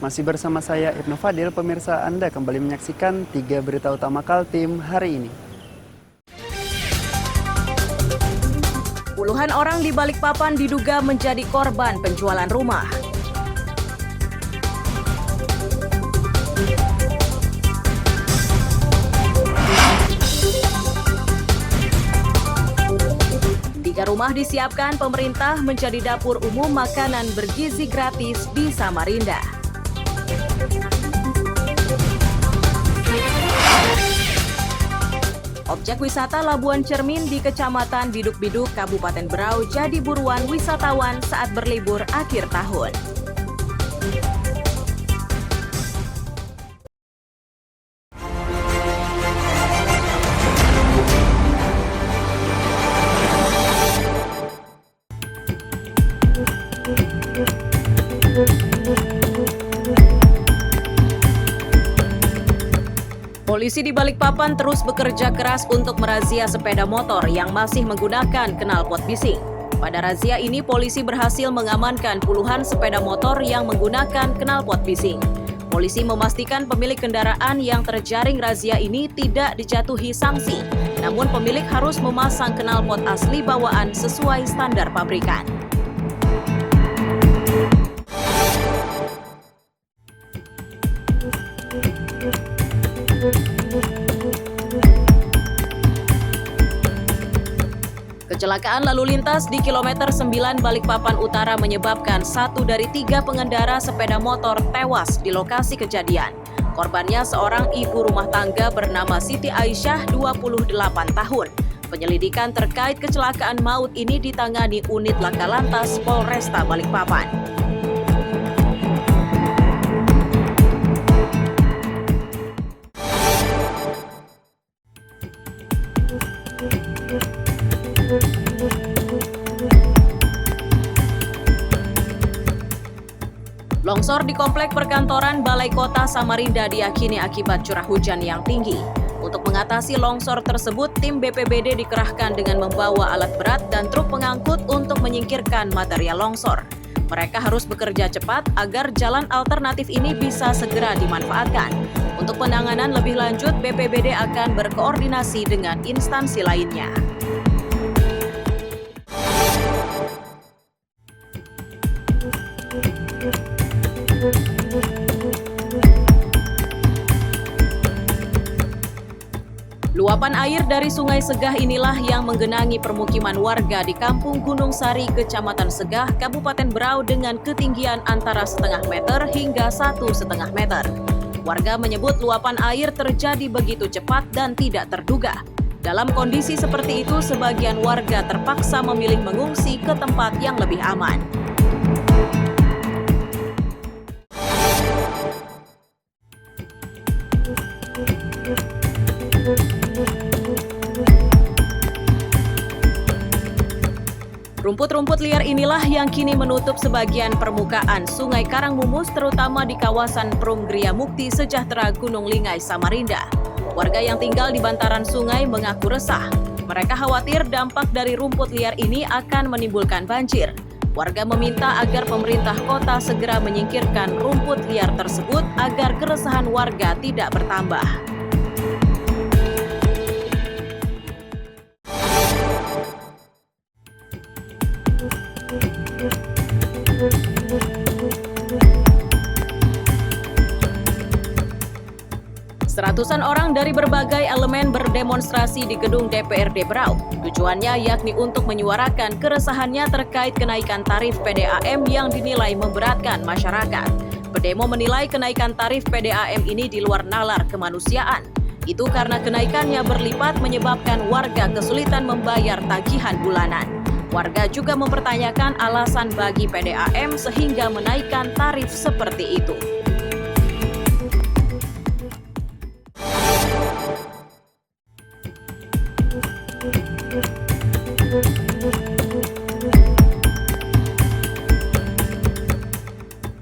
Masih bersama saya Ibnu Fadil, pemirsa Anda kembali menyaksikan 3 berita utama Kaltim hari ini. Puluhan orang di Balikpapan diduga menjadi korban penjualan rumah. Tiga rumah disiapkan pemerintah menjadi dapur umum makanan bergizi gratis di Samarinda. Objek wisata Labuan Cermin di Kecamatan Biduk-Biduk, Kabupaten Berau jadi buruan wisatawan saat berlibur akhir tahun. Polisi di Balikpapan terus bekerja keras untuk merazia sepeda motor yang masih menggunakan knalpot bising. Pada razia ini, polisi berhasil mengamankan puluhan sepeda motor yang menggunakan knalpot bising. Polisi memastikan pemilik kendaraan yang terjaring razia ini tidak dijatuhi sanksi, namun pemilik harus memasang knalpot asli bawaan sesuai standar pabrikan. Kecelakaan lalu lintas di kilometer 9 Balikpapan Utara menyebabkan 1 dari 3 pengendara sepeda motor tewas di lokasi kejadian. Korbannya seorang ibu rumah tangga bernama Siti Aisyah, 28 tahun. Penyelidikan terkait kecelakaan maut ini ditangani unit Laka Lantas Polresta Balikpapan. Longsor di komplek perkantoran Balai Kota Samarinda diyakini akibat curah hujan yang tinggi. Untuk mengatasi longsor tersebut, tim BPBD dikerahkan dengan membawa alat berat dan truk pengangkut untuk menyingkirkan material longsor. Mereka harus bekerja cepat agar jalan alternatif ini bisa segera dimanfaatkan. Untuk penanganan lebih lanjut, BPBD akan berkoordinasi dengan instansi lainnya. Luapan air dari Sungai Segah inilah yang menggenangi permukiman warga di Kampung Gunung Sari, Kecamatan Segah, Kabupaten Berau dengan ketinggian antara setengah meter hingga 1,5 meter. Warga menyebut luapan air terjadi begitu cepat dan tidak terduga. Dalam kondisi seperti itu, sebagian warga terpaksa memilih mengungsi ke tempat yang lebih aman. Rumput-rumput liar inilah yang kini menutup sebagian permukaan Sungai Karangmumus, terutama di kawasan Perum Gria Mukti Sejahtera Gunung Lingai, Samarinda. Warga yang tinggal di bantaran sungai mengaku resah. Mereka khawatir dampak dari rumput liar ini akan menimbulkan banjir. Warga meminta agar pemerintah kota segera menyingkirkan rumput liar tersebut agar keresahan warga tidak bertambah. Seratusan orang dari berbagai elemen berdemonstrasi di gedung DPRD Berau. Tujuannya yakni untuk menyuarakan keresahannya terkait kenaikan tarif PDAM yang dinilai memberatkan masyarakat. Pendemo menilai kenaikan tarif PDAM ini di luar nalar kemanusiaan. Itu karena kenaikannya berlipat menyebabkan warga kesulitan membayar tagihan bulanan. Warga juga mempertanyakan alasan bagi PDAM sehingga menaikkan tarif seperti itu.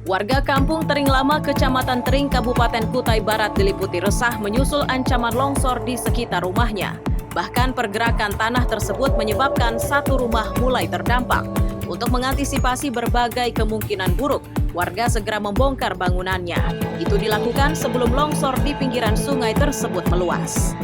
Warga Kampung Tering Lama, Kecamatan Tering, Kabupaten Kutai Barat diliputi resah menyusul ancaman longsor di sekitar rumahnya. Bahkan pergerakan tanah tersebut menyebabkan satu rumah mulai terdampak. Untuk mengantisipasi berbagai kemungkinan buruk, Warga segera membongkar bangunannya. Itu dilakukan sebelum longsor di pinggiran sungai tersebut meluas.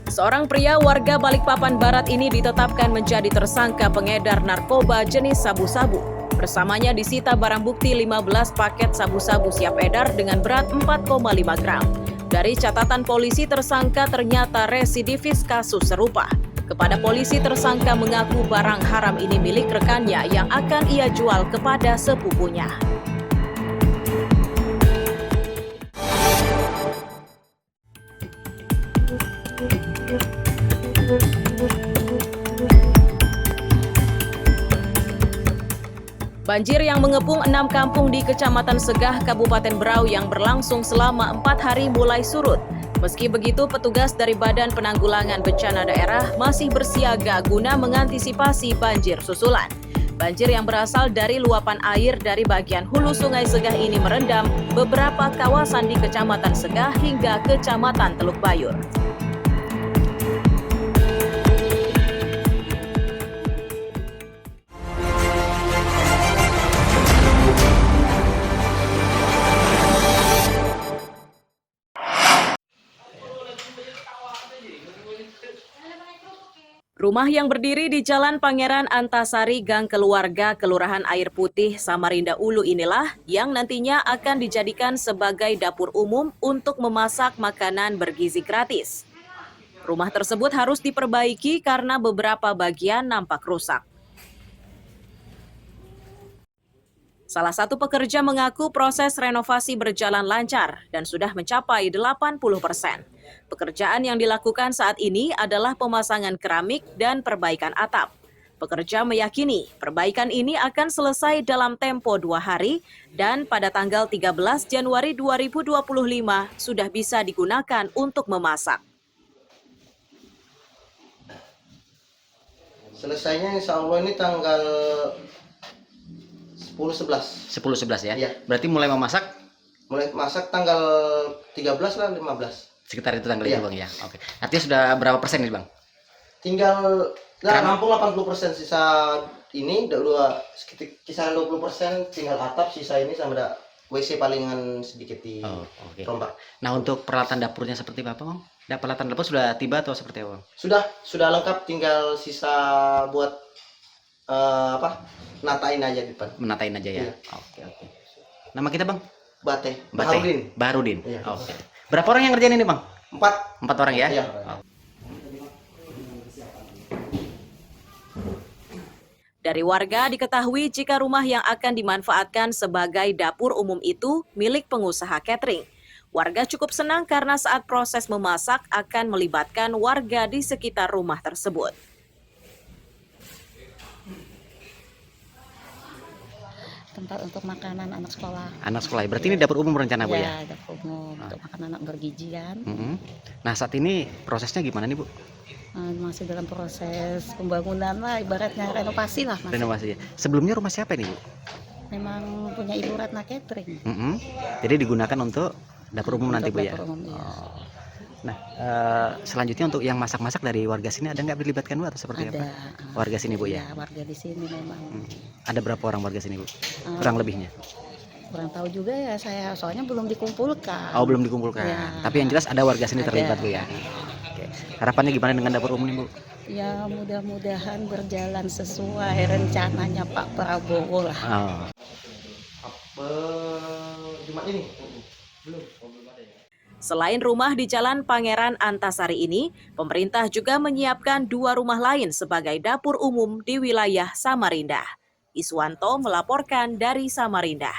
Seorang pria warga Balikpapan Barat ini ditetapkan menjadi tersangka pengedar narkoba jenis sabu-sabu. Bersamanya disita barang bukti 15 paket sabu-sabu siap edar dengan berat 4,5 gram. Dari catatan polisi, tersangka ternyata residivis kasus serupa. Kepada polisi, tersangka mengaku barang haram ini milik rekannya yang akan ia jual kepada sepupunya. Banjir yang mengepung 6 kampung di Kecamatan Segah, Kabupaten Berau yang berlangsung selama 4 hari mulai surut. Meski begitu, petugas dari Badan Penanggulangan Bencana Daerah masih bersiaga guna mengantisipasi banjir susulan. Banjir yang berasal dari luapan air dari bagian hulu Sungai Segah ini merendam beberapa kawasan di Kecamatan Segah hingga Kecamatan Teluk Bayur. Rumah yang berdiri di Jalan Pangeran Antasari, Gang Keluarga, Kelurahan Air Putih, Samarinda Ulu inilah yang nantinya akan dijadikan sebagai dapur umum untuk memasak makanan bergizi gratis. Rumah tersebut harus diperbaiki karena beberapa bagian nampak rusak. Salah satu pekerja mengaku proses renovasi berjalan lancar dan sudah mencapai 80%. Pekerjaan yang dilakukan saat ini adalah pemasangan keramik dan perbaikan atap. Pekerja meyakini perbaikan ini akan selesai dalam tempo 2 hari dan pada tanggal 13 Januari 2025 sudah bisa digunakan untuk memasak. Selesainya insya Allah ini tanggal 10-11. 10-11 ya? Iya. Berarti mulai memasak? Mulai masak tanggal 13 lah 15. Sekitar itu tanggal Iya. itu Bang ya? Oke. Artinya sudah berapa persen nih Bang? Tinggal lah Keramik? rampung 80%, sisa ini sekitar kisaran 20%, tinggal atap, sisa ini sama ada WC palingan sedikit di Oke. rombak. Nah untuk peralatan dapurnya seperti apa Bang? Peralatan dapur sudah tiba atau seperti apa Bang? Sudah lengkap, tinggal sisa buat natain aja di depan. Menatain aja ya? Iya. Oke. Nama kita Bang? Bate. Baharudin. Iya. Oke. Berapa orang yang ngerjain ini Bang? 4. 4 orang ya? Iya. Dari warga diketahui jika rumah yang akan dimanfaatkan sebagai dapur umum itu milik pengusaha catering. Warga cukup senang karena saat proses memasak akan melibatkan warga di sekitar rumah tersebut. Tempat untuk makanan anak sekolah. Anak sekolah. Berarti ini dapur umum rencana Bu ya? Ya, dapur umum untuk makan anak bergizi kan. Nah saat ini prosesnya gimana nih Bu? Masih dalam proses pembangunan lah, ibaratnya renovasi lah. Mas. Renovasi ya? Sebelumnya rumah siapa ini Bu? Memang punya Ibu Ratna Catering. Jadi digunakan untuk dapur umum nanti Untuk Bu ya? dapur umum, iya. Nah, selanjutnya untuk yang masak-masak dari warga sini ada nggak dilibatkan Bu atau seperti Ada. apa? Warga sini Bu ya? Ya, warga di sini memang. Ada berapa orang warga sini Bu? Kurang lebihnya? Kurang tahu juga ya saya, soalnya belum dikumpulkan. Oh belum dikumpulkan. Ya. Tapi yang jelas ada warga sini Ada. terlibat Bu ya? Oke. Harapannya gimana dengan dapur umum ini Bu? Ya mudah-mudahan berjalan sesuai rencananya Pak Prabowo lah. Jumat ini belum. Selain rumah di Jalan Pangeran Antasari ini, pemerintah juga menyiapkan 2 rumah lain sebagai dapur umum di wilayah Samarinda. Iswanto melaporkan dari Samarinda.